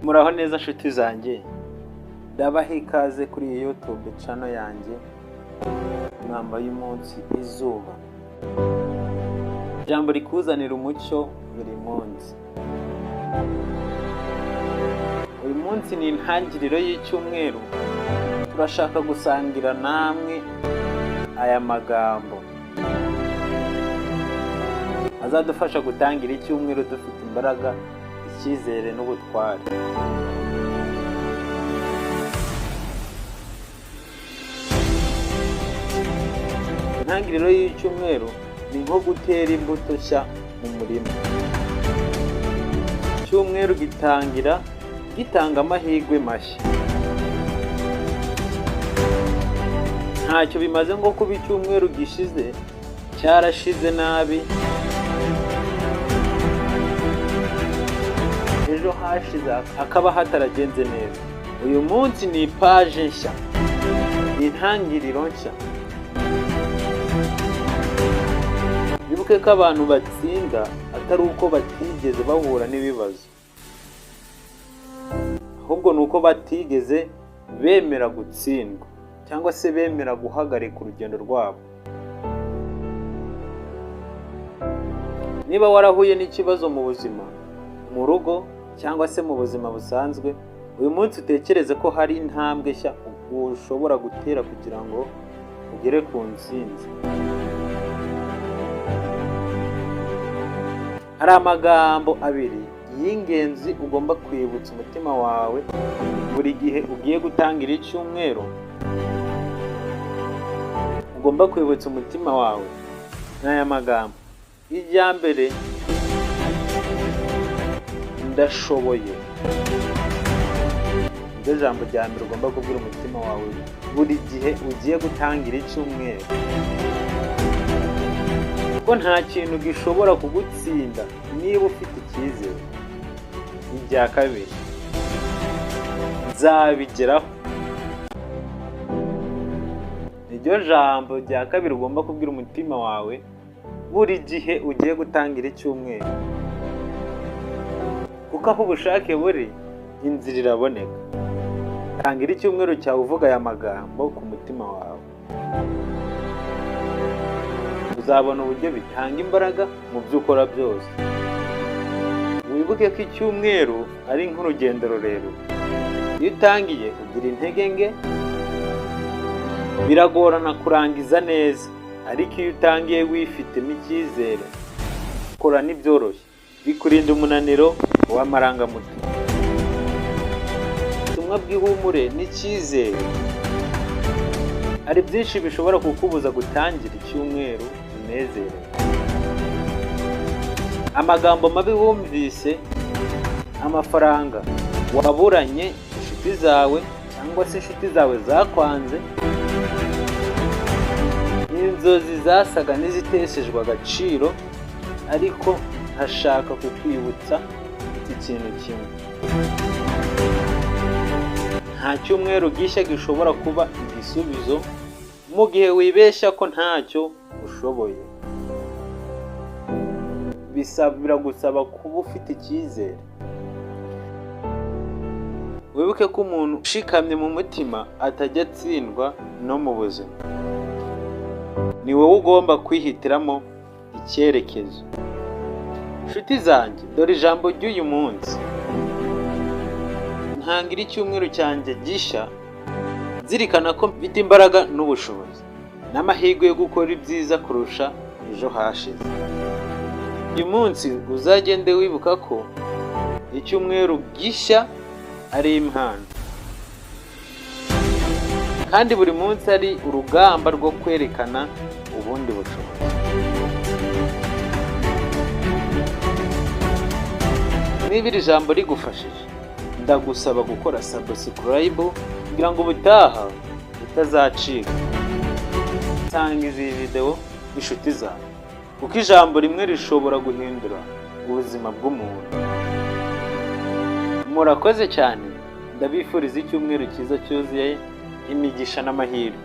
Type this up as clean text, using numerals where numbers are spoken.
Muraho neza nshuti zanjye, ndabaha ikaze kuri iyi YouTube channel yanjye mwamba y'umunsi izuba. Ijambo rikuzanira umucyo buri munsi. Uyu munsi ni intangiriro y'icyumweru, turashaka gusangira namwe aya magambo azadufasha gutangira icyumweru dufite imbaraga, icyizere n'ubutware. Intangiriro y'icyumweru ni nko gutera imbuto nshya mu murima. Icyumweru gitanga amahirwe mashya. Ntacyo bimaze ngo kuba icyumweru gishize cyarashize nabi, ejo hashize hakaba hataragenze neza. Uyu munsi ni paje nshya, ni intangiriro nshya. Bibuke ko abantu batsinda atari uko batigeze bahura n'ibibazo, ahubwo ni uko batigeze bemera gutsindwa cyangwa se bemera guhagarika urugendo rwabo. Niba warahuye n'ikibazo mu buzima, mu rugo cyangwa se mu buzima busanzwe, uyu munsi utekereze ko hari intambwe nshya ushobora gutera kugira ngo ugere ku ntsinzi. Hari amagambo abiri y'ingenzi ugomba kwibutsa umutima wawe buri gihe ugiye gutangira icyumweru. Ugomba kwibutsa umutima wawe n'aya magambo. Irya mbere, ndashoboye. Iryo jambo rya mbere ugomba kubwira umutima wawe buri gihe ugiye gutangira icyumweru, ko nta kintu gishobora kugutsinda niba ufite icyizere. Irya kabiri, nzabigeraho. Iryo jambo rya kabiri ugomba kubwira umutima wawe buri gihe ugiye gutangira icyumweru, kuko aho ubushake buri, inzira iraboneka. Tangira icyumweru cyawe uvuga aya magambo ku mutima wawe, uzabona uburyo bitanga imbaraga mu byo ukora byose. Wibuke ko icyumweru ari nk'urugendo rurerure. Iyo utangiye ugira intege nke, biragorana kurangiza neza, ariko iyo utangiye wifitemo icyizere, ukora n'ibyoroshye, bikurinda umunaniro w'amarangamutima. Ubutumwa bw'ihumure n'icyizere. Hari byinshi bishobora kukubuza gutangira icyumweru unezerewe. Amagambo mabi wumvise, amafaranga waburanye, inshuti zawe cyangwa se inshuti zawe zakwanze, inzozi zasaga n'iziteshejwe agaciro, ariko ntashaka kukwibutsa iki kintu kimwe. Nta cyumweru gishya gishobora kuba igisubizo mu gihe wibeshya ko ntacyo ushoboye. Biragusaba kuba ufite icyizere. Wibuke ko umuntu ushikamye mu mutima atajya atsindwa no mu buzima. Ni wowe ugomba kwihitiramo icyerekezo. Nshuti zanjye, dore ijambo ry'uyu munsi. Ntangira icyumweru cyanjye gishya, zirikana ko mfite imbaraga n'ubushobozi n'amahirwe yo gukora ibyiza kurusha ejo hashize. Uyu munsi uzagende wibuka ko icyumweru gishya ari impano, kandi buri munsi ari urugamba rwo kwerekana ubundi bushobozi. Niba iri jambo rigufashije, ndagusaba gukora subscribe kugira ngo ubutaha utazacika. Sangiza iyi video inshuti zawe, kuko ijambo rimwe rishobora guhindura ubuzima bw'umuntu. Murakoze cyane, ndabifuriza icyumweru cyiza cyuzuye imigisha n'amahirwe.